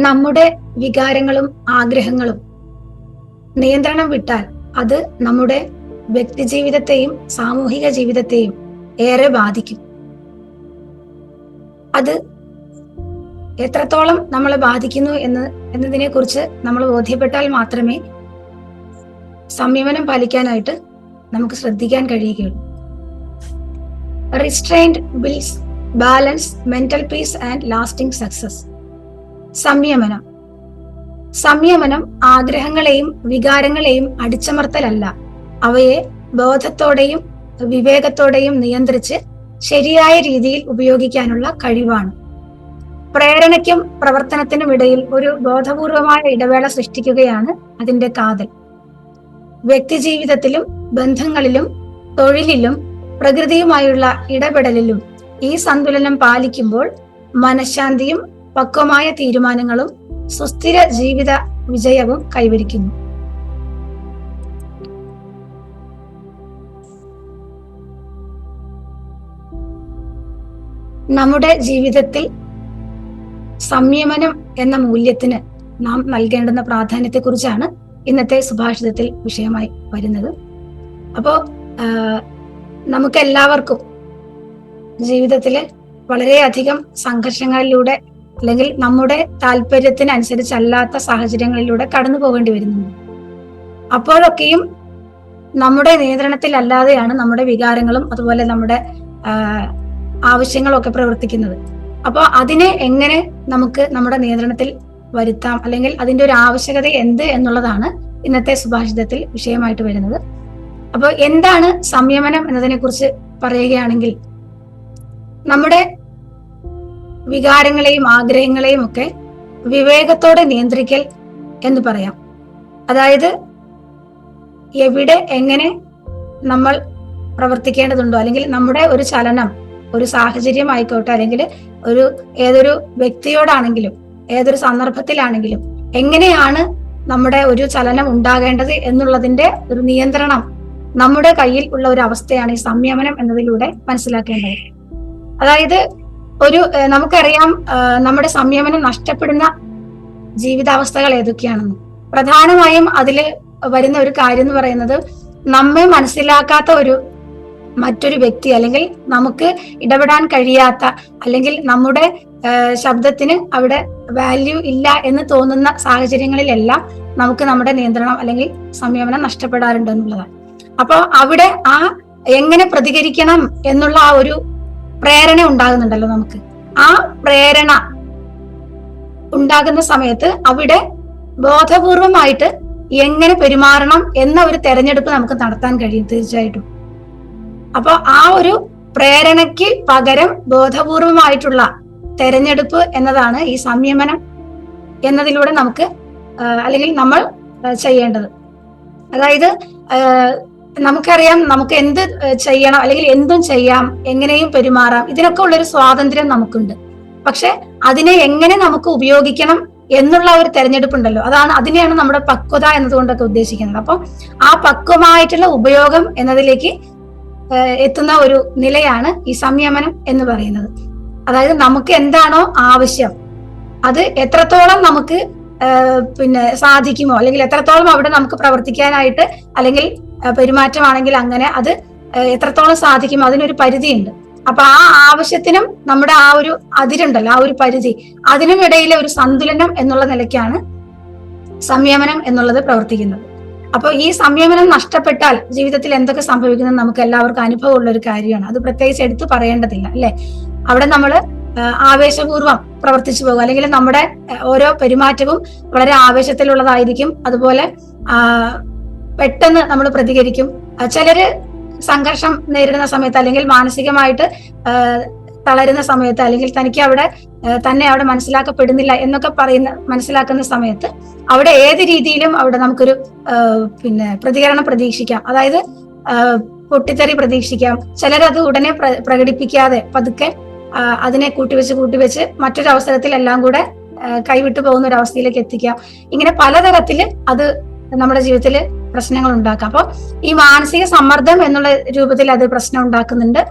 നമ്മുടെ വികാരങ്ങളും ആഗ്രഹങ്ങളും നിയന്ത്രണം വിട്ടാൽ അത് നമ്മുടെ വ്യക്തിജീവിതത്തെയും സാമൂഹിക ജീവിതത്തെയും ഏറെ ബാധിക്കും. അത് എത്രത്തോളം നമ്മളെ ബാധിക്കുന്നു എന്നതിനെ കുറിച്ച് നമ്മൾ ബോധ്യപ്പെട്ടാൽ മാത്രമേ സംയമനം പാലിക്കാനായിട്ട് നമുക്ക് ശ്രദ്ധിക്കാൻ കഴിയുകയുള്ളൂ. Restrained builds balance, mental piece and lasting success. സംയമനം ആഗ്രഹങ്ങളെയും വികാരങ്ങളെയും അടിച്ചമർത്തലല്ല, അവയെ ബോധത്തോടെയും വിവേകത്തോടെയും നിയന്ത്രിച്ച് ശരിയായ രീതിയിൽ ഉപയോഗിക്കാനുള്ള കഴിവാണ്. പ്രേരണയ്ക്കും പ്രവർത്തനത്തിനും ഇടയിൽ ഒരു ബോധപൂർവമായ ഇടവേള സൃഷ്ടിക്കുകയാണ് അതിന്റെ കാതൽ. വ്യക്തിജീവിതത്തിലും ബന്ധങ്ങളിലും തൊഴിലിലും പ്രകൃതിയുമായുള്ള ഇടപെടലിലും ഈ സന്തുലനം പാലിക്കുമ്പോൾ മനഃശാന്തിയും പക്വമായ തീരുമാനങ്ങളും സുസ്ഥിര ജീവിത വിജയവും കൈവരിക്കുന്നു. നമ്മുടെ ജീവിതത്തിൽ സംയമനം എന്ന മൂല്യത്തിന് നാം നൽകേണ്ടുന്ന പ്രാധാന്യത്തെക്കുറിച്ചാണ് ഇന്നത്തെ സുഭാഷിതത്തിൽ വിഷയമായി വരുന്നത്. അപ്പോ നമുക്കെല്ലാവർക്കും ജീവിതത്തില് വളരെയധികം സംഘർഷങ്ങളിലൂടെ അല്ലെങ്കിൽ നമ്മുടെ താല്പര്യത്തിനനുസരിച്ചല്ലാത്ത സാഹചര്യങ്ങളിലൂടെ കടന്നു പോകേണ്ടി വരുന്നുണ്ട്. അപ്പോഴൊക്കെയും നമ്മുടെ നിയന്ത്രണത്തിലല്ലാതെയാണ് നമ്മുടെ വികാരങ്ങളും അതുപോലെ നമ്മുടെ ആവശ്യങ്ങളും ഒക്കെ പ്രവർത്തിക്കുന്നത്. അപ്പോൾ അതിനെ എങ്ങനെ നമുക്ക് നമ്മുടെ നിയന്ത്രണത്തിൽ വരുത്താം, അല്ലെങ്കിൽ അതിന്റെ ഒരു ആവശ്യകത എന്ത് എന്നുള്ളതാണ് ഇന്നത്തെ സുഭാഷിതത്തിൽ വിഷയമായിട്ട് വരുന്നത്. അപ്പോൾ എന്താണ് സംയമനം എന്നതിനെ കുറിച്ച് പറയുകയാണെങ്കിൽ, നമ്മുടെ വികാരങ്ങളെയും ആഗ്രഹങ്ങളെയും ഒക്കെ വിവേകത്തോടെ നിയന്ത്രിക്കൽ എന്ന് പറയാം. അതായത് എവിടെ എങ്ങനെ നമ്മൾ പ്രവർത്തിക്കേണ്ടതുണ്ടോ, അല്ലെങ്കിൽ നമ്മുടെ ഒരു ചലനം ഒരു സാഹചര്യം ആയിക്കോട്ടെ, അല്ലെങ്കിൽ ഏതൊരു വ്യക്തിയോടാണെങ്കിലും ഏതൊരു സന്ദർഭത്തിലാണെങ്കിലും എങ്ങനെയാണ് നമ്മുടെ ഒരു ചലനം ഉണ്ടാകേണ്ടത് എന്നുള്ളതിന്റെ ഒരു നിയന്ത്രണം നമ്മുടെ കയ്യിൽ ഉള്ള ഒരു അവസ്ഥയാണ് ഈ സംയമനം എന്നതിലൂടെ മനസ്സിലാക്കേണ്ടത്. അതായത് നമുക്കറിയാം നമ്മുടെ സംയമനം നഷ്ടപ്പെടുന്ന ജീവിതാവസ്ഥകൾ ഏതൊക്കെയാണെന്ന്. പ്രധാനമായും അതിൽ വരുന്ന ഒരു കാര്യം എന്ന് പറയുന്നത്, നമ്മെ മനസ്സിലാക്കാത്ത മറ്റൊരു വ്യക്തി, അല്ലെങ്കിൽ നമുക്ക് ഇടപെടാൻ കഴിയാത്ത, അല്ലെങ്കിൽ നമ്മുടെ ശബ്ദത്തിന് അവിടെ വാല്യൂ ഇല്ല എന്ന് തോന്നുന്ന സാഹചര്യങ്ങളിലെല്ലാം നമുക്ക് നമ്മുടെ നിയന്ത്രണം അല്ലെങ്കിൽ സംയമനം നഷ്ടപ്പെടാറുണ്ട് എന്നുള്ളതാണ്. അപ്പൊ അവിടെ എങ്ങനെ പ്രതികരിക്കണം എന്നുള്ള ഒരു പ്രേരണ ഉണ്ടാകുന്നുണ്ടല്ലോ നമുക്ക്. ആ പ്രേരണ ഉണ്ടാകുന്ന സമയത്ത് അവിടെ ബോധപൂർവമായിട്ട് എങ്ങനെ പെരുമാറണം എന്ന ഒരു തെരഞ്ഞെടുപ്പ് നമുക്ക് നടത്താൻ കഴിയും തീർച്ചയായിട്ടും. അപ്പൊ ആ ഒരു പ്രേരണയ്ക്ക് പകരം ബോധപൂർവമായിട്ടുള്ള തെരഞ്ഞെടുപ്പ് എന്നതാണ് ഈ സംയമനം എന്നതിലൂടെ നമുക്ക് അല്ലെങ്കിൽ നമ്മൾ ചെയ്യേണ്ടത്. അതായത് നമുക്കറിയാം നമുക്ക് എന്ത് ചെയ്യണം, അല്ലെങ്കിൽ എന്തും ചെയ്യാം, എങ്ങനെയും പെരുമാറാം, ഇതിനൊക്കെ ഉള്ളൊരു സ്വാതന്ത്ര്യം നമുക്കുണ്ട്. പക്ഷെ അതിനെ എങ്ങനെ നമുക്ക് ഉപയോഗിക്കണം എന്നുള്ള ഒരു തെരഞ്ഞെടുപ്പ് ഉണ്ടല്ലോ, അതിനെയാണ് നമ്മുടെ പക്വത എന്നതുകൊണ്ടൊക്കെ ഉദ്ദേശിക്കുന്നത്. അപ്പം ആ പക്വമായിട്ടുള്ള ഉപയോഗം എന്നതിലേക്ക് എത്തുന്ന ഒരു നിലയാണ് ഈ സംയമനം എന്ന് പറയുന്നത്. അതായത് നമുക്ക് എന്താണോ ആവശ്യം അത് എത്രത്തോളം നമുക്ക് സാധിക്കുമോ, അല്ലെങ്കിൽ എത്രത്തോളം അവിടെ നമുക്ക് പ്രവർത്തിക്കാനായിട്ട്, അല്ലെങ്കിൽ പെരുമാറ്റമാണെങ്കിൽ അങ്ങനെ അത് എത്രത്തോളം സാധിക്കുമോ അതിനൊരു പരിധിയുണ്ട്. അപ്പൊ ആ ആവശ്യത്തിനും നമ്മുടെ ആ ഒരു അതിരുണ്ടല്ലോ, ആ ഒരു പരിധി, അതിനും ഇടയിലെ ഒരു സന്തുലനം എന്നുള്ള നിലയ്ക്കാണ് സംയമനം എന്നുള്ളത് പ്രവർത്തിക്കുന്നത്. അപ്പൊ ഈ സംയമനം നഷ്ടപ്പെട്ടാൽ ജീവിതത്തിൽ എന്തൊക്കെ സംഭവിക്കുന്നത് നമുക്ക് എല്ലാവർക്കും അനുഭവമുള്ള ഒരു കാര്യമാണ്. അത് പ്രത്യേകിച്ച് എടുത്തു പറയേണ്ടതില്ല, അല്ലെ? അവിടെ നമ്മൾ ആവേശപൂർവ്വം പ്രവർത്തിച്ചു പോകും, അല്ലെങ്കിൽ നമ്മുടെ ഓരോ പെരുമാറ്റവും വളരെ ആവേശത്തിലുള്ളതായിരിക്കും. അതുപോലെ പെട്ടെന്ന് നമ്മൾ പ്രതികരിക്കും. ചിലര് സംഘർഷം നേരിടുന്ന സമയത്ത്, അല്ലെങ്കിൽ മാനസികമായിട്ട് തളരുന്ന സമയത്ത്, അല്ലെങ്കിൽ തനിക്ക് തന്നെ അവിടെ മനസ്സിലാക്കപ്പെടുന്നില്ല എന്നൊക്കെ മനസ്സിലാക്കുന്ന സമയത്ത് അവിടെ ഏത് രീതിയിലും അവിടെ നമുക്കൊരു പ്രതികരണം പ്രതീക്ഷിക്കാം. അതായത് പൊട്ടിത്തെറി പ്രതീക്ഷിക്കാം. ചിലരത് ഉടനെ പ്രകടിപ്പിക്കാതെ പതുക്കെ അതിനെ കൂട്ടിവെച്ച് മറ്റൊരു അവസരത്തിൽ എല്ലാം കൂടെ കൈവിട്ടു പോകുന്ന ഒരു അവസ്ഥയിലേക്ക് എത്തിക്കാം. ഇങ്ങനെ പലതരത്തില് അത് നമ്മുടെ ജീവിതത്തിൽ പ്രശ്നങ്ങൾ ഉണ്ടാക്കാം. അപ്പൊ ഈ മാനസിക സമ്മർദ്ദം എന്നുള്ള രൂപത്തിൽ അത് പ്രശ്നം ഉണ്ടാക്കുന്നുണ്ട്.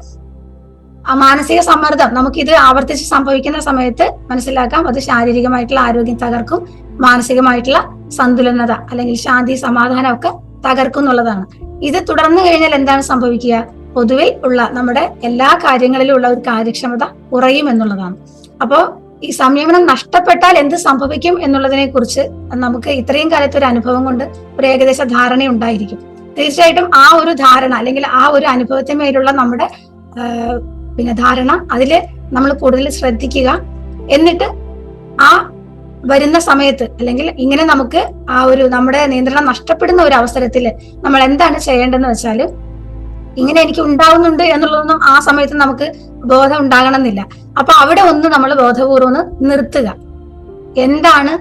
ആ മാനസിക സമ്മർദ്ദം നമുക്കിത് ആവർത്തിച്ച് സംഭവിക്കുന്ന സമയത്ത് മനസ്സിലാക്കാം അത് ശാരീരികമായിട്ടുള്ള ആരോഗ്യം തകർക്കും, മാനസികമായിട്ടുള്ള സന്തുലനത അല്ലെങ്കിൽ ശാന്തി സമാധാനം ഒക്കെ തകർക്കും എന്നുള്ളതാണ്. ഇത് തുടർന്നു കഴിഞ്ഞാൽ എന്താണ് സംഭവിക്കുക? പൊതുവിൽ ഉള്ള നമ്മുടെ എല്ലാ കാര്യങ്ങളിലും ഉള്ള ഒരു കാര്യക്ഷമത കുറയും എന്നുള്ളതാണ്. അപ്പോ ഈ സംയമനം നഷ്ടപ്പെട്ടാൽ എന്ത് സംഭവിക്കും എന്നുള്ളതിനെ കുറിച്ച് നമുക്ക് ഇത്രയും കാലത്തെ ഒരു അനുഭവം കൊണ്ട് ഒരു ഏകദേശ ധാരണ ഉണ്ടായിരിക്കും. തീർച്ചയായിട്ടും ആ ഒരു ധാരണ അല്ലെങ്കിൽ ആ ഒരു അനുഭവത്തിന്മേലുള്ള നമ്മുടെ ധാരണ അതില് നമ്മൾ കൂടുതൽ ശ്രദ്ധിക്കുക. എന്നിട്ട് ആ വരുന്ന സമയത്ത് അല്ലെങ്കിൽ ഇങ്ങനെ നമുക്ക് ആ ഒരു നമ്മുടെ നിയന്ത്രണം നഷ്ടപ്പെടുന്ന ഒരു അവസരത്തിൽ നമ്മൾ എന്താണ് ചെയ്യേണ്ടതെന്ന് വെച്ചാൽ, ഇങ്ങനെ എനിക്ക് ഉണ്ടാവുന്നുണ്ട് എന്നുള്ളതൊന്നും ആ സമയത്ത് നമുക്ക് ബോധം ഉണ്ടാകണമെന്നില്ല. അപ്പൊ അവിടെ ഒന്ന് നമ്മൾ ബോധപൂർവ്വം ഒന്ന് നിർത്തുക, എന്താണ്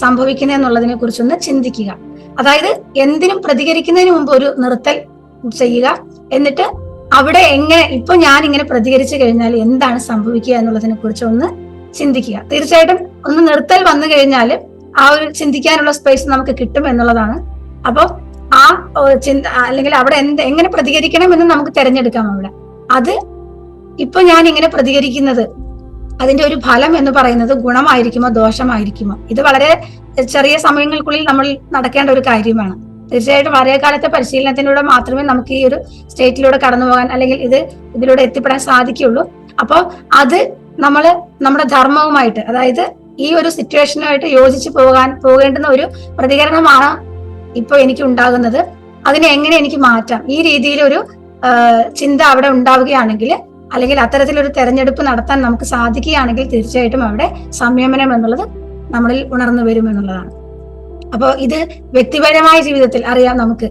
സംഭവിക്കുന്നത് എന്നുള്ളതിനെ കുറിച്ചൊന്ന് ചിന്തിക്കുക. അതായത് എന്തിനും പ്രതികരിക്കുന്നതിന് മുമ്പ് ഒരു നിർത്തൽ ചെയ്യുക. എന്നിട്ട് അവിടെ എങ്ങനെ ഇപ്പൊ ഞാൻ ഇങ്ങനെ പ്രതികരിച്ചു കഴിഞ്ഞാൽ എന്താണ് സംഭവിക്കുക എന്നുള്ളതിനെ കുറിച്ച് ഒന്ന് ചിന്തിക്കുക. തീർച്ചയായിട്ടും ഒന്ന് നിർത്തൽ വന്നു കഴിഞ്ഞാൽ ആ ഒരു ചിന്തിക്കാനുള്ള സ്പേസ് നമുക്ക് കിട്ടും എന്നുള്ളതാണ്. അപ്പൊ ആ ചിന്ത അല്ലെങ്കിൽ അവിടെ എങ്ങനെ പ്രതികരിക്കണം എന്ന് നമുക്ക് തിരഞ്ഞെടുക്കാം. അവിടെ അത് ഇപ്പൊ ഞാൻ ഇങ്ങനെ പ്രതികരിക്കുന്നത് അതിന്റെ ഒരു ഫലം എന്ന് പറയുന്നത് ഗുണമായിരിക്കുമോ ദോഷമായിരിക്കുമോ? ഇത് വളരെ ചെറിയ സമയങ്ങൾക്കുള്ളിൽ നമ്മൾ നടക്കേണ്ട ഒരു കാര്യമാണ്. തീർച്ചയായിട്ടും വളരെ കാലത്തെ പരിശീലനത്തിലൂടെ മാത്രമേ നമുക്ക് ഈ ഒരു സ്റ്റേറ്റിലൂടെ കടന്നു പോകാൻ അല്ലെങ്കിൽ ഇതിലൂടെ എത്തിപ്പെടാൻ സാധിക്കുള്ളൂ. അപ്പൊ അത് നമ്മുടെ ധർമ്മവുമായിട്ട്, അതായത് ഈ ഒരു സിറ്റുവേഷനുമായിട്ട് യോജിച്ച് പോകേണ്ടുന്ന ഒരു പ്രതികരണമാണ് ഇപ്പൊ എനിക്ക് ഉണ്ടാകുന്നത്. അതിനെ എങ്ങനെ എനിക്ക് മാറ്റാം? ഈ രീതിയിലൊരു ചിന്ത അവിടെ ഉണ്ടാവുകയാണെങ്കിൽ അല്ലെങ്കിൽ അത്തരത്തിലൊരു തെരഞ്ഞെടുപ്പ് നടത്താൻ നമുക്ക് സാധിക്കുകയാണെങ്കിൽ തീർച്ചയായിട്ടും അവിടെ സംയമനം എന്നുള്ളത് നമ്മളിൽ ഉണർന്നു വരും എന്നുള്ളതാണ്. അപ്പോൾ ഇത് വ്യക്തിപരമായ ജീവിതത്തിൽ അറിയാം, നമുക്ക്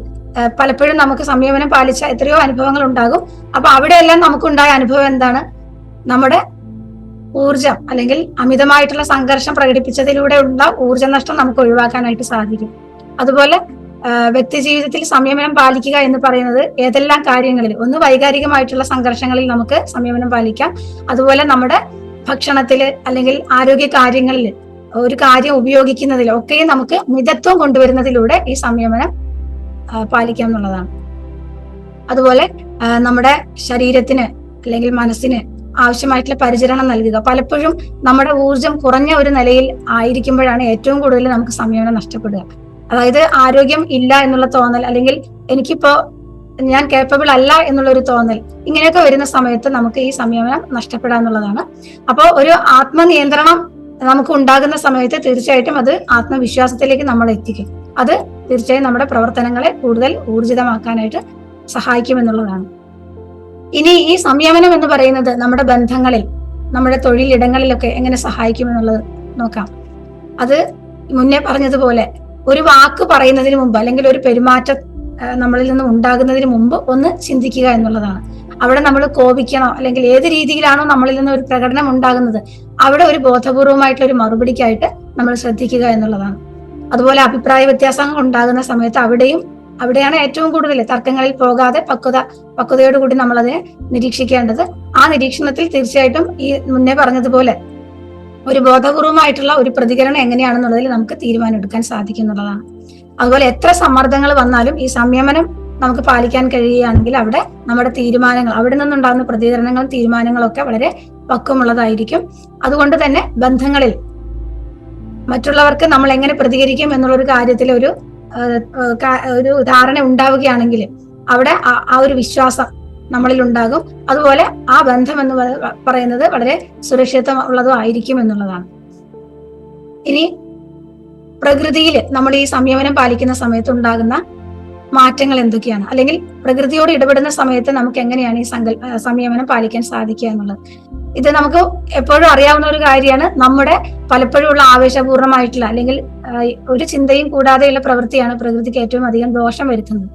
പലപ്പോഴും നമുക്ക് സംയമനം പാലിച്ച എത്രയോ അനുഭവങ്ങൾ ഉണ്ടാകും. അപ്പൊ അവിടെയെല്ലാം നമുക്കുണ്ടായ അനുഭവം എന്താണ്? നമ്മുടെ ഊർജം അല്ലെങ്കിൽ അമിതമായിട്ടുള്ള സംഘർഷം പ്രകടിപ്പിച്ചതിലൂടെ ഉള്ള ഊർജ്ജ നഷ്ടം നമുക്ക് ഒഴിവാക്കാനായിട്ട് സാധിക്കും. അതുപോലെ വ്യക്തി ജീവിതത്തിൽ സംയമനം പാലിക്കുക എന്ന് പറയുന്നത് ഏതെല്ലാം കാര്യങ്ങളിൽ, ഒന്ന് വൈകാരികമായിട്ടുള്ള സംഘർഷങ്ങളിൽ നമുക്ക് സംയമനം പാലിക്കാം. അതുപോലെ നമ്മുടെ ഭക്ഷണത്തില് അല്ലെങ്കിൽ ആരോഗ്യ കാര്യങ്ങളിൽ ഒരു കാര്യം ഉപയോഗിക്കുന്നതിൽ ഒക്കെയും നമുക്ക് മിതത്വം കൊണ്ടുവരുന്നതിലൂടെ ഈ സംയമനം പാലിക്കാം എന്നുള്ളതാണ്. അതുപോലെ നമ്മുടെ ശരീരത്തിന് അല്ലെങ്കിൽ മനസ്സിന് ആവശ്യമായിട്ടുള്ള പരിചരണം നൽകുക. പലപ്പോഴും നമ്മുടെ ഊർജം കുറഞ്ഞ ഒരു നിലയിൽ ആയിരിക്കുമ്പോഴാണ് ഏറ്റവും കൂടുതൽ നമുക്ക് സംയമനം നഷ്ടപ്പെടുക. അതായത് ആരോഗ്യം ഇല്ല എന്നുള്ള തോന്നൽ, അല്ലെങ്കിൽ എനിക്കിപ്പോ ഞാൻ കേപ്പബിൾ അല്ല എന്നുള്ള ഒരു തോന്നൽ, ഇങ്ങനെയൊക്കെ വരുന്ന സമയത്ത് നമുക്ക് ഈ സംയമനം നഷ്ടപ്പെടാന്നുള്ളതാണ്. അപ്പോൾ ഒരു ആത്മനിയന്ത്രണം നമുക്ക് ഉണ്ടാകുന്ന സമയത്ത് തീർച്ചയായിട്ടും അത് ആത്മവിശ്വാസത്തിലേക്ക് നമ്മൾ എത്തിക്കും. അത് തീർച്ചയായും നമ്മുടെ പ്രവർത്തനങ്ങളെ കൂടുതൽ ഊർജിതമാക്കാനായിട്ട് സഹായിക്കുമെന്നുള്ളതാണ്. ഇനി ഈ സംയമനം എന്ന് പറയുന്നത് നമ്മുടെ ബന്ധങ്ങളിൽ, നമ്മുടെ തൊഴിലിടങ്ങളിലൊക്കെ എങ്ങനെ സഹായിക്കുമെന്നുള്ളത് നോക്കാം. അത് മുന്നേ പറഞ്ഞതുപോലെ ഒരു വാക്ക് പറയുന്നതിന് മുമ്പ് അല്ലെങ്കിൽ ഒരു പെരുമാറ്റം നമ്മളിൽ നിന്നും ഉണ്ടാകുന്നതിന് മുമ്പ് ഒന്ന് ചിന്തിക്കുക എന്നുള്ളതാണ്. അവിടെ നമ്മൾ കോപിക്കണോ അല്ലെങ്കിൽ ഏത് രീതിയിലാണോ നമ്മളിൽ നിന്ന് ഒരു പ്രകടനം ഉണ്ടാകുന്നത്, അവിടെ ഒരു ബോധപൂർവമായിട്ടുള്ള ഒരു മറുപടിക്കായിട്ട് നമ്മൾ ശ്രദ്ധിക്കുക എന്നുള്ളതാണ്. അതുപോലെ അഭിപ്രായ വ്യത്യാസങ്ങൾ ഉണ്ടാകുന്ന സമയത്ത് അവിടെയാണ് ഏറ്റവും കൂടുതൽ തർക്കങ്ങളിൽ പോകാതെ പക്വതയോടുകൂടി നമ്മൾ അതിനെ നിരീക്ഷിക്കേണ്ടത്. ആ നിരീക്ഷണത്തിൽ തീർച്ചയായിട്ടും ഈ മുന്നേ പറഞ്ഞതുപോലെ ഒരു ബോധപൂർവമായിട്ടുള്ള ഒരു പ്രതികരണം എങ്ങനെയാണെന്നുള്ളതിൽ നമുക്ക് തീരുമാനം എടുക്കാൻ സാധിക്കുന്നുള്ളതാണ്. അതുപോലെ എത്ര സമ്മർദ്ദങ്ങൾ വന്നാലും ഈ സംയമനം നമുക്ക് പാലിക്കാൻ കഴിയുകയാണെങ്കിൽ അവിടെ നമ്മുടെ തീരുമാനങ്ങൾ, അവിടെ നിന്നുണ്ടാകുന്ന പ്രതികരണങ്ങളും തീരുമാനങ്ങളും ഒക്കെ വളരെ പക്വമുള്ളതായിരിക്കും. അതുകൊണ്ട് തന്നെ ബന്ധങ്ങളിൽ മറ്റുള്ളവർക്ക് നമ്മൾ എങ്ങനെ പ്രതികരിക്കും എന്നുള്ളൊരു കാര്യത്തിൽ ഒരു ധാരണ ഉണ്ടാവുകയാണെങ്കിൽ അവിടെ ആ ഒരു വിശ്വാസം നമ്മളിൽ ഉണ്ടാകും. അതുപോലെ ആ ബന്ധം എന്ന് പറയുന്നത് വളരെ സുരക്ഷിതത്വം ഉള്ളതും ആയിരിക്കും എന്നുള്ളതാണ്. ഇനി പ്രകൃതിയിൽ നമ്മൾ ഈ സംയമനം പാലിക്കുന്ന സമയത്ത് ഉണ്ടാകുന്ന മാറ്റങ്ങൾ എന്തൊക്കെയാണ്, അല്ലെങ്കിൽ പ്രകൃതിയോട് ഇടപെടുന്ന സമയത്ത് നമുക്ക് എങ്ങനെയാണ് ഈ സംയമനം പാലിക്കാൻ സാധിക്കുക എന്നുള്ളത്. ഇത് നമുക്ക് എപ്പോഴും അറിയാവുന്ന ഒരു കാര്യമാണ്. നമ്മുടെ പലപ്പോഴും ഉള്ള ആവേശപൂർണമായിട്ടുള്ള അല്ലെങ്കിൽ ഒരു ചിന്തയും കൂടാതെയുള്ള പ്രവൃത്തിയാണ് പ്രകൃതിക്ക് ഏറ്റവും അധികം ദോഷം വരുത്തുന്നത്.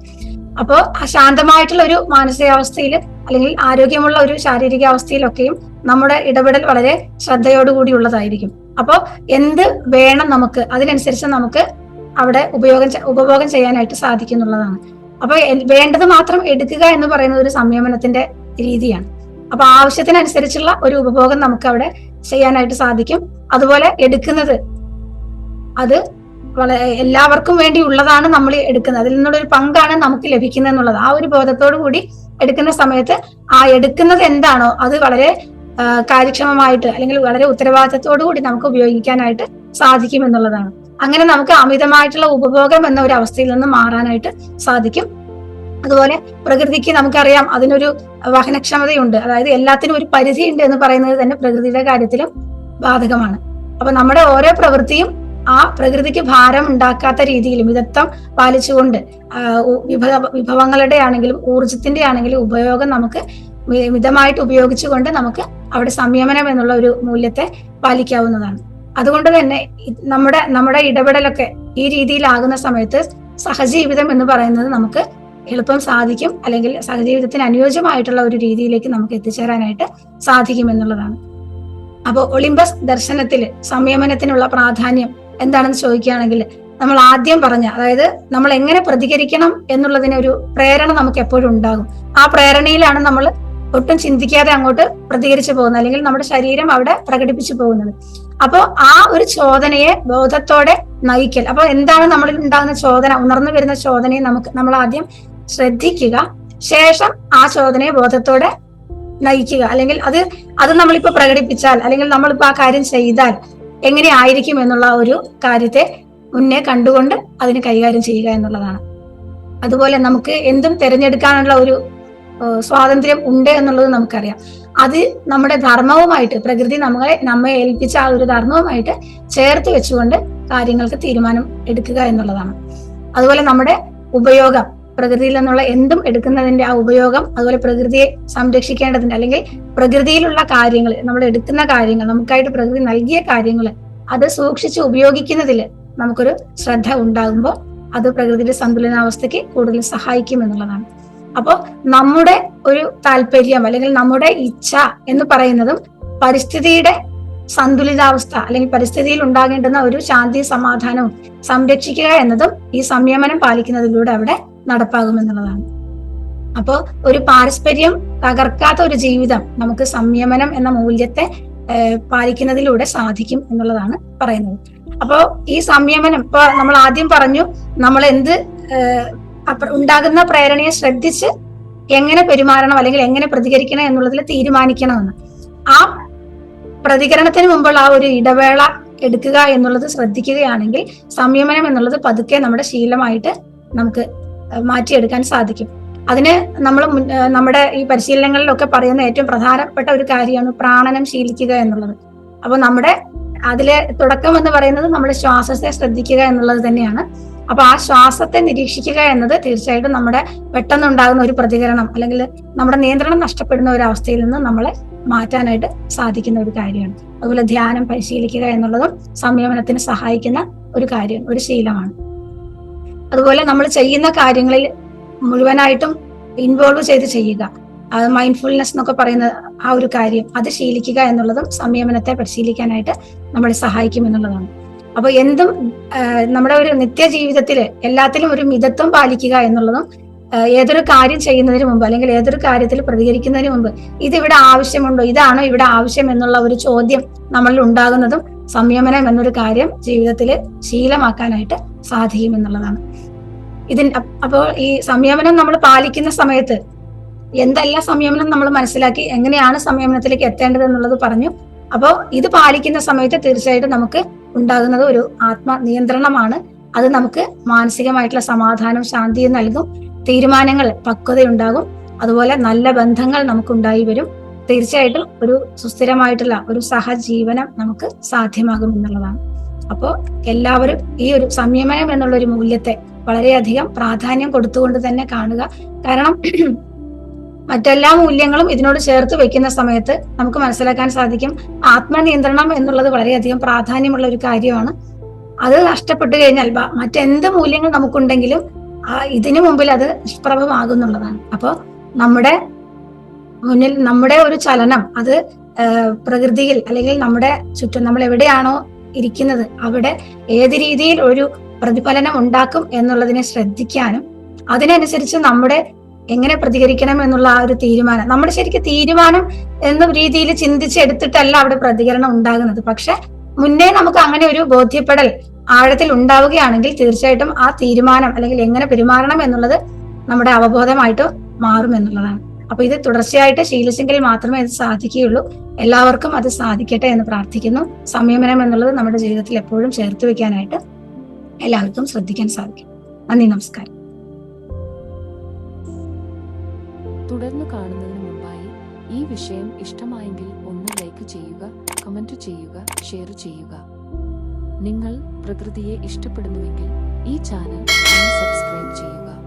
അപ്പോൾ ശാന്തമായിട്ടുള്ള ഒരു മാനസികാവസ്ഥയിൽ അല്ലെങ്കിൽ ആരോഗ്യമുള്ള ഒരു ശാരീരികാവസ്ഥയിലൊക്കെയും നമ്മുടെ ഇടപെടൽ വളരെ ശ്രദ്ധയോടുകൂടിയുള്ളതായിരിക്കും. അപ്പോൾ എന്ത് വേണം നമുക്ക്, അതിനനുസരിച്ച് നമുക്ക് അവിടെ ഉപഭോഗം ചെയ്യാനായിട്ട് സാധിക്കുന്നുള്ളതാണ്. അപ്പൊ വേണ്ടത് മാത്രം എടുക്കുക എന്ന് പറയുന്നത് ഒരു സംയമനത്തിന്റെ രീതിയാണ്. അപ്പൊ ആവശ്യത്തിനനുസരിച്ചുള്ള ഒരു ഉപഭോഗം നമുക്ക് അവിടെ ചെയ്യാനായിട്ട് സാധിക്കും. അതുപോലെ എടുക്കുന്നത് അത് വളരെ എല്ലാവർക്കും വേണ്ടി ഉള്ളതാണ് നമ്മൾ എടുക്കുന്നത്, അതിൽ നിന്നുള്ള ഒരു പങ്കാണ് നമുക്ക് ലഭിക്കുന്നത് എന്നുള്ളത്. ആ ഒരു ബോധത്തോടു കൂടി എടുക്കുന്ന സമയത്ത് ആ എടുക്കുന്നത് എന്താണോ അത് വളരെ കാര്യക്ഷമമായിട്ട് അല്ലെങ്കിൽ വളരെ ഉത്തരവാദിത്തത്തോടു കൂടി നമുക്ക് ഉപയോഗിക്കാനായിട്ട് സാധിക്കും എന്നുള്ളതാണ്. അങ്ങനെ നമുക്ക് അമിതമായിട്ടുള്ള ഉപഭോഗം എന്ന ഒരു അവസ്ഥയിൽ നിന്ന് മാറാനായിട്ട് സാധിക്കും. അതുപോലെ പ്രകൃതിക്ക് നമുക്കറിയാം അതിനൊരു വഹനക്ഷമതയുണ്ട്, അതായത് എല്ലാത്തിനും ഒരു പരിധിയുണ്ട് എന്ന് പറയുന്നത് തന്നെ പ്രകൃതിയുടെ കാര്യത്തിലും ബാധകമാണ്. അപ്പൊ നമ്മുടെ ഓരോ പ്രവൃത്തിയും ആ പ്രകൃതിക്ക് ഭാരം ഉണ്ടാക്കാത്ത രീതിയിൽ മിതത്വം പാലിച്ചുകൊണ്ട് വിഭവങ്ങളുടെ ആണെങ്കിലും ഊർജത്തിന്റെ ആണെങ്കിലും ഉപയോഗം നമുക്ക് മിതമായിട്ട് ഉപയോഗിച്ചുകൊണ്ട് നമുക്ക് അവിടെ സംയമനം എന്നുള്ള ഒരു മൂല്യത്തെ പാലിക്കാവുന്നതാണ്. അതുകൊണ്ട് തന്നെ നമ്മുടെ ഇടപെടലൊക്കെ ഈ രീതിയിലാകുന്ന സമയത്ത് സഹജീവിതം എന്ന് പറയുന്നത് നമുക്ക് എളുപ്പം സാധിക്കും, അല്ലെങ്കിൽ സഹജീവിതത്തിന് അനുയോജ്യമായിട്ടുള്ള ഒരു രീതിയിലേക്ക് നമുക്ക് എത്തിച്ചേരാനായിട്ട് സാധിക്കും എന്നുള്ളതാണ്. അപ്പോൾ ഒളിമ്പസ് ദർശനത്തില് സംയമനത്തിനുള്ള പ്രാധാന്യം എന്താണെന്ന് ചോദിക്കുകയാണെങ്കിൽ നമ്മൾ ആദ്യം പറഞ്ഞ, അതായത് നമ്മൾ എങ്ങനെ പ്രതികരിക്കണം എന്നുള്ളതിനൊരു പ്രേരണ നമുക്ക് എപ്പോഴും ഉണ്ടാകും. ആ പ്രേരണയിലാണ് നമ്മൾ ഒട്ടും ചിന്തിക്കാതെ അങ്ങോട്ട് പ്രതികരിച്ചു പോകുന്നത്, അല്ലെങ്കിൽ നമ്മുടെ ശരീരം അവിടെ പ്രകടിപ്പിച്ചു പോകുന്നത്. അപ്പോൾ ആ ഒരു ചോദനയെ ബോധത്തോടെ നയിക്കൽ. അപ്പൊ എന്താണ് നമ്മളിൽ ഉണ്ടാകുന്ന ചോദന, ഉണർന്നു വരുന്ന ചോദനയെ നമ്മൾ ആദ്യം ശ്രദ്ധിക്കുക, ശേഷം ആ ചോദനയെ ബോധത്തോടെ നയിക്കുക. അല്ലെങ്കിൽ അത് നമ്മളിപ്പോ പ്രകടിപ്പിച്ചാൽ, അല്ലെങ്കിൽ നമ്മളിപ്പോ ആ കാര്യം ചെയ്താൽ എങ്ങനെ ആയിരിക്കും എന്നുള്ള ഒരു കാര്യത്തെ മുന്നേ കണ്ടുകൊണ്ട് അതിന് കൈകാര്യം ചെയ്യുക എന്നുള്ളതാണ്. അതുപോലെ നമുക്ക് എന്തും തിരഞ്ഞെടുക്കാനുള്ള ഒരു സ്വാതന്ത്ര്യം ഉണ്ട് എന്നുള്ളത് നമുക്കറിയാം. അത് നമ്മുടെ ധർമ്മവുമായിട്ട്, പ്രകൃതി നമ്മെ ഏൽപ്പിച്ച ആ ഒരു ധർമ്മവുമായിട്ട് ചേർത്ത് വെച്ചുകൊണ്ട് കാര്യങ്ങൾക്ക് തീരുമാനം എടുക്കുക എന്നുള്ളതാണ്. അതുപോലെ നമ്മുടെ ഉപയോഗം, പ്രകൃതിയിൽ നിന്നുള്ള എന്തും എടുക്കുന്നതിന്റെ ആ ഉപയോഗം, അതുപോലെ പ്രകൃതിയെ സംരക്ഷിക്കേണ്ടതിന്റെ, അല്ലെങ്കിൽ പ്രകൃതിയിലുള്ള കാര്യങ്ങൾ, നമ്മൾ എടുക്കുന്ന കാര്യങ്ങൾ, നമുക്കായിട്ട് പ്രകൃതി നൽകിയ കാര്യങ്ങൾ അത് സൂക്ഷിച്ച് ഉപയോഗിക്കുന്നതിൽ നമുക്കൊരു ശ്രദ്ധ ഉണ്ടാകുമ്പോൾ അത് പ്രകൃതിയുടെ സന്തുലനാവസ്ഥയ്ക്ക് കൂടുതൽ സഹായിക്കും എന്നുള്ളതാണ്. അപ്പോൾ നമ്മുടെ ഒരു താല്പര്യം അല്ലെങ്കിൽ നമ്മുടെ ഇച്ഛ എന്ന് പറയുന്നതും പരിസ്ഥിതിയുടെ സന്തുലിതാവസ്ഥ അല്ലെങ്കിൽ പരിസ്ഥിതിയിൽ ഉണ്ടാകേണ്ടുന്ന ഒരു ശാന്തി സമാധാനവും സംരക്ഷിക്കുക എന്നതും ഈ സംയമനം പാലിക്കുന്നതിലൂടെ അവിടെ നടപ്പാകുമെന്നുള്ളതാണ്. അപ്പോൾ ഒരു പാരസ്പര്യം തകർക്കാത്ത ഒരു ജീവിതം നമുക്ക് സംയമനം എന്ന മൂല്യത്തെ പാലിക്കുന്നതിലൂടെ സാധിക്കും എന്നുള്ളതാണ് പറയുന്നത്. അപ്പോൾ ഈ സംയമനം, ഇപ്പൊ നമ്മൾ ആദ്യം പറഞ്ഞു നമ്മൾ ഉണ്ടാകുന്ന പ്രേരണയെ ശ്രദ്ധിച്ച് എങ്ങനെ പെരുമാറണം അല്ലെങ്കിൽ എങ്ങനെ പ്രതികരിക്കണം എന്നുള്ളതിൽ തീരുമാനിക്കണമെന്ന്. ആ പ്രതികരണത്തിന് മുമ്പുള്ള ആ ഒരു ഇടവേള എടുക്കുക എന്നുള്ളത് ശ്രദ്ധിക്കുകയാണെങ്കിൽ സംയമനം എന്നുള്ളത് പതുക്കെ നമ്മുടെ ശീലമായിട്ട് നമുക്ക് മാറ്റിയെടുക്കാൻ സാധിക്കും. അതിന് നമ്മുടെ ഈ പരിശീലനങ്ങളിലൊക്കെ പറയുന്ന ഏറ്റവും പ്രധാനപ്പെട്ട ഒരു കാര്യമാണ് പ്രാണനം ശീലിക്കുക എന്നുള്ളത്. അപ്പൊ അതിലെ തുടക്കം എന്ന് പറയുന്നത് നമ്മുടെ ശ്വാസത്തെ ശ്രദ്ധിക്കുക എന്നുള്ളത് തന്നെയാണ്. അപ്പൊ ആ ശ്വാസത്തെ നിരീക്ഷിക്കുക എന്നത് തീർച്ചയായിട്ടും നമ്മുടെ പെട്ടെന്നുണ്ടാകുന്ന ഒരു പ്രതികരണം അല്ലെങ്കിൽ നമ്മുടെ നിയന്ത്രണം നഷ്ടപ്പെടുന്ന ഒരു അവസ്ഥയിൽ നിന്ന് നമ്മളെ മാറ്റാനായിട്ട് സാധിക്കുന്ന ഒരു കാര്യമാണ്. അതുപോലെ ധ്യാനം പരിശീലിക്കുക എന്നുള്ളതും സംയമനത്തിന് സഹായിക്കുന്ന ഒരു കാര്യം, ഒരു ശീലമാണ്. അതുപോലെ നമ്മൾ ചെയ്യുന്ന കാര്യങ്ങളിൽ മുഴുവനായിട്ടും ഇൻവോൾവ് ചെയ്ത് ചെയ്യുക, അത് മൈൻഡ്ഫുൾനെസ് എന്നൊക്കെ പറയുന്ന ആ ഒരു കാര്യം, അത് ശീലിക്കുക എന്നുള്ളതും സംയമനത്തെ പരിശീലിക്കാനായിട്ട് നമ്മളെ സഹായിക്കും എന്നുള്ളതാണ്. അപ്പൊ എന്തും നമ്മുടെ ഒരു നിത്യജീവിതത്തിൽ എല്ലാത്തിലും ഒരു മിതത്വം പാലിക്കുക എന്നുള്ളതും ഏതൊരു കാര്യം ചെയ്യുന്നതിന് മുമ്പ് അല്ലെങ്കിൽ ഏതൊരു കാര്യത്തിൽ പ്രതികരിക്കുന്നതിന് മുമ്പ് ഇതിവിടെ ആവശ്യമുണ്ടോ, ഇതാണോ ഇവിടെ ആവശ്യം എന്നുള്ള ഒരു ചോദ്യം നമ്മളിൽ ഉണ്ടാകുന്നതും സംയമനം എന്നൊരു കാര്യം ജീവിതത്തിൽ ശീലമാക്കാനായിട്ട് സാധിക്കും എന്നുള്ളതാണ്. അപ്പോൾ ഈ സംയമനം നമ്മൾ പാലിക്കുന്ന സമയത്ത് എന്തെല്ലാം സംയമനം നമ്മൾ മനസ്സിലാക്കി എങ്ങനെയാണ് സംയമനത്തിലേക്ക് എത്തേണ്ടത് എന്നുള്ളത് പറഞ്ഞു. അപ്പോൾ ഇത് പാലിക്കുന്ന സമയത്ത് തീർച്ചയായിട്ടും നമുക്ക് ഉണ്ടാകുന്നത് ഒരു ആത്മനിയന്ത്രണമാണ്. അത് നമുക്ക് മാനസികമായിട്ടുള്ള സമാധാനം ശാന്തിയും നൽകും, തീരുമാനങ്ങൾ പക്വതയുണ്ടാകും, അതുപോലെ നല്ല ബന്ധങ്ങൾ നമുക്കുണ്ടായി വരും. തീർച്ചയായിട്ടും ഒരു സുസ്ഥിരമായിട്ടുള്ള ഒരു സഹജീവനം നമുക്ക് സാധ്യമാകും എന്നുള്ളതാണ്. അപ്പോൾ എല്ലാവരും ഈ ഒരു സംയമനം എന്നുള്ള ഒരു മൂല്യത്തെ വളരെയധികം പ്രാധാന്യം കൊടുത്തുകൊണ്ട് തന്നെ കാണുക. കാരണം മറ്റെല്ലാ മൂല്യങ്ങളും ഇതിനോട് ചേർത്ത് വെക്കുന്ന സമയത്ത് നമുക്ക് മനസ്സിലാക്കാൻ സാധിക്കും ആത്മനിയന്ത്രണം എന്നുള്ളത് വളരെയധികം പ്രാധാന്യമുള്ള ഒരു കാര്യമാണ്. അത് നഷ്ടപ്പെട്ടു കഴിഞ്ഞാൽ മറ്റെന്ത് മൂല്യങ്ങൾ നമുക്കുണ്ടെങ്കിലും ഇതിനു മുമ്പിൽ അത് നിഷ്പ്രഭമാകുന്നുള്ളതാണ്. അപ്പോൾ നമ്മുടെ മുന്നിൽ നമ്മുടെ ഒരു ചലനം അത് പ്രകൃതിയിൽ അല്ലെങ്കിൽ നമ്മുടെ ചുറ്റും നമ്മൾ എവിടെയാണോ ഇരിക്കുന്നത് അവിടെ ഏത് രീതിയിൽ ഒരു പ്രതിഫലനം ഉണ്ടാക്കും എന്നുള്ളതിനെ ശ്രദ്ധിക്കാനും അതിനനുസരിച്ച് നമ്മുടെ എങ്ങനെ പ്രതികരിക്കണം എന്നുള്ള ആ ഒരു തീരുമാനം, നമ്മുടെ ശരിക്കും തീരുമാനം എന്ന രീതിയിൽ ചിന്തിച്ചെടുത്തിട്ടല്ല അവിടെ പ്രതികരണം ഉണ്ടാകുന്നത്. പക്ഷെ മുന്നേ നമുക്ക് അങ്ങനെ ഒരു ബോധ്യപ്പെടൽ ആഴത്തിൽ ഉണ്ടാവുകയാണെങ്കിൽ തീർച്ചയായിട്ടും ആ തീരുമാനം അല്ലെങ്കിൽ എങ്ങനെ പെരുമാറണം എന്നുള്ളത് നമ്മുടെ അവബോധമായിട്ട് മാറും എന്നുള്ളതാണ്. അപ്പൊ ഇത് തുടർച്ചയായിട്ട് ശീലിച്ചെങ്കിൽ മാത്രമേ ഇത് സാധിക്കുകയുള്ളൂ. എല്ലാവർക്കും അത് സാധിക്കട്ടെ എന്ന് പ്രാർത്ഥിക്കുന്നു. സംയമനം എന്നുള്ളത് നമ്മുടെ ജീവിതത്തിൽ എപ്പോഴും ചേർത്ത് വെക്കാനായിട്ട് എല്ലാവർക്കും ശ്രദ്ധിക്കാൻ സാധിക്കും. നന്ദി, നമസ്കാരം. തുടർന്ന് കാണുന്നതിന് മുമ്പായി ഈ വിഷയം ഇഷ്ടമായെങ്കിൽ ഒന്ന് ലൈക്ക് ചെയ്യുക, കമന്റ് ചെയ്യുക, ഷെയർ ചെയ്യുക. നിങ്ങൾ പ്രകൃതിയെ ഇഷ്ടപ്പെടുന്നുവെങ്കിൽ ഈ ചാനൽ ഒന്ന് സബ്സ്ക്രൈബ് ചെയ്യുക.